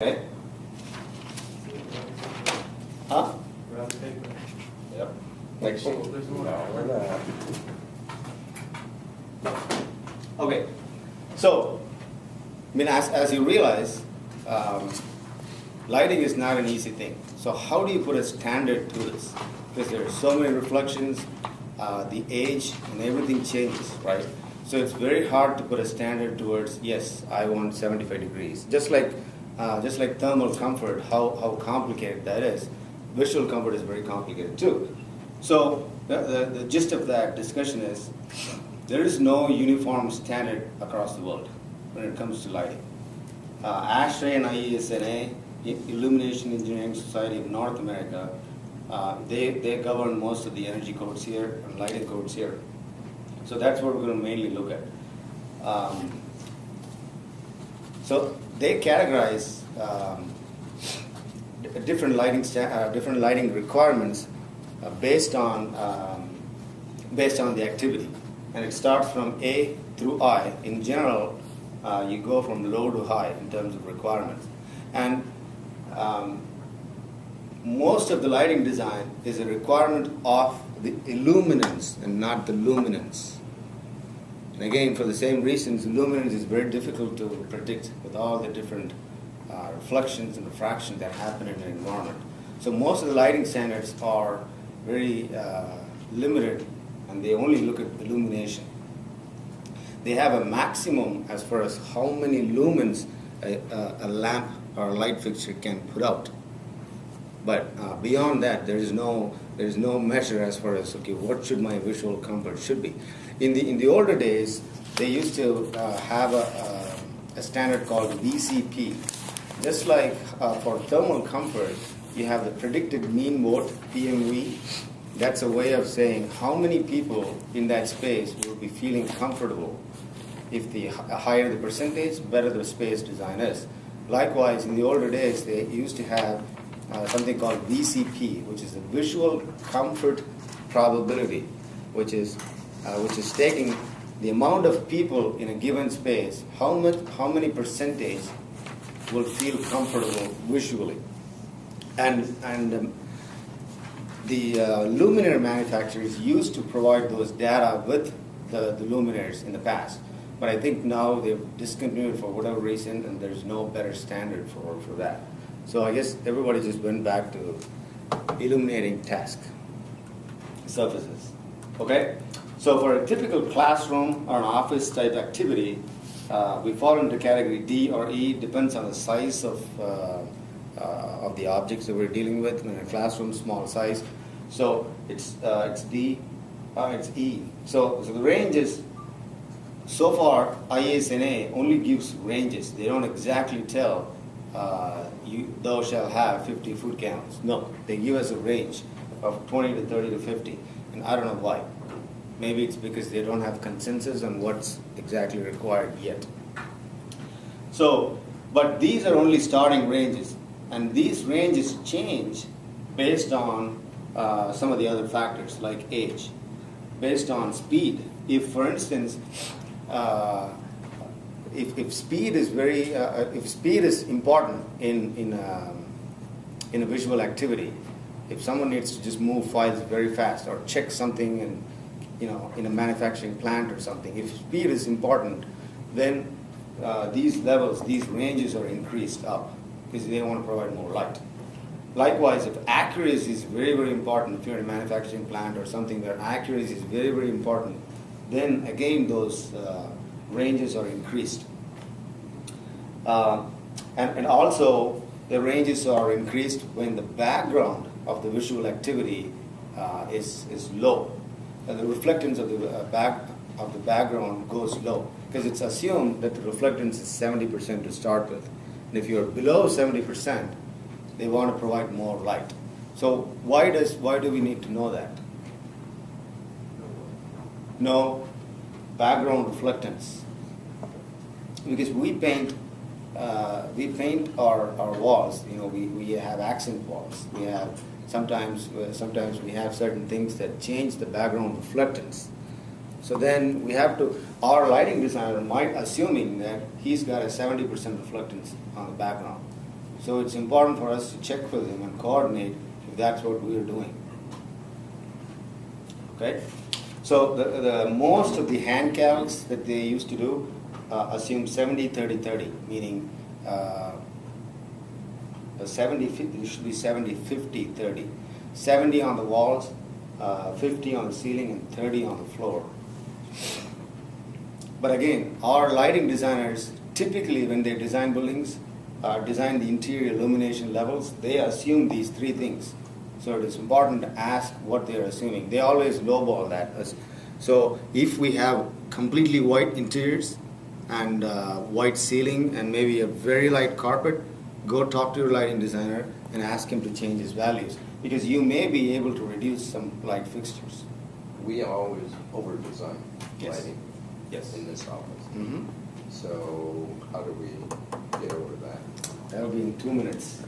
Okay. Huh? Around the paper. Yep. Next sheet. There's one. Okay. So, as you realize, lighting is not an easy thing. So how do you put a standard to this? Because there are so many reflections, the age and everything changes, right? So it's very hard to put a standard towards, yes, I want 75 degrees. Just like thermal comfort, how complicated that is. Visual comfort is very complicated too. So the gist of that discussion is there is no uniform standard across the world when it comes to lighting. ASHRAE and IESNA, Illumination Engineering Society of North America, they govern most of the energy codes here and lighting codes here. So that's what we're going to mainly look at. So they categorize different lighting requirements based on the activity, and it starts from A through I. In general, you go from low to high in terms of requirements, and most of the lighting design is a requirement of the illuminance and not the luminance. And again, for the same reasons, luminance is very difficult to predict with all the different reflections and refractions that happen in an environment. So most of the lighting standards are very limited, and they only look at illumination. They have a maximum as far as how many lumens a lamp or a light fixture can put out. But beyond that, there is no measure as far as, okay, what should my visual comfort should be. In the older days, they used to have a standard called VCP. Just like for thermal comfort, you have the predicted mean vote, PMV. That's a way of saying how many people in that space will be feeling comfortable. If the higher the percentage, better the space design is. Likewise, in the older days, they used to have something called VCP, which is the visual comfort probability, which is taking the amount of people in a given space, how many percentage will feel comfortable visually, and the luminaire manufacturers used to provide those data with the luminaires in the past, but I think now they've discontinued for whatever reason, and there's no better standard for that. So I guess everybody just went back to illuminating task surfaces. Okay? So for a typical classroom or an office type activity, we fall into category D or E, depends on the size of the objects that we're dealing with. In a classroom, small size. So it's D, it's E. So the range is, so far IESNA only gives ranges. They don't exactly tell thou shall have 50 foot candles. No, they give us a range of 20 to 30 to 50, and I don't know why. Maybe it's because they don't have consensus on what's exactly required yet. So, but these are only starting ranges, and these ranges change based on some of the other factors like age, based on speed. If, for instance, if speed is important in a visual activity, if someone needs to just move files very fast or check something in a manufacturing plant or something, if speed is important, then these ranges are increased up because they want to provide more light. Likewise, if accuracy is very, very important, if you're in a manufacturing plant or something where accuracy is very, very important, then again those ranges are increased. And also the ranges are increased when the background of the visual activity is low. And the reflectance of the background goes low, because it's assumed that the reflectance is 70% to start with. And if you're below 70%, they want to provide more light. So why do we need to know that? No background reflectance. Because we paint our walls. We have accent walls. We have sometimes we have certain things that change the background reflectance. So then we have to, our lighting designer might assuming that he's got a 70% reflectance on the background. So it's important for us to check with him and coordinate if that's what we are doing. Okay? So the most of the hand calcs that they used to do assume 70-30-30, meaning 70, it should be 70-50-30. 70 on the walls, 50 on the ceiling, and 30 on the floor. But again, our lighting designers, typically when they design buildings, design the interior illumination levels, they assume these three things. So it is important to ask what they are assuming. They always lowball that. So if we have completely white interiors and white ceiling and maybe a very light carpet, go talk to your lighting designer and ask him to change his values, because you may be able to reduce some light fixtures. We always over-design Yes. lighting in this office. Mm-hmm. So how do we get over that? That'll be in 2 minutes.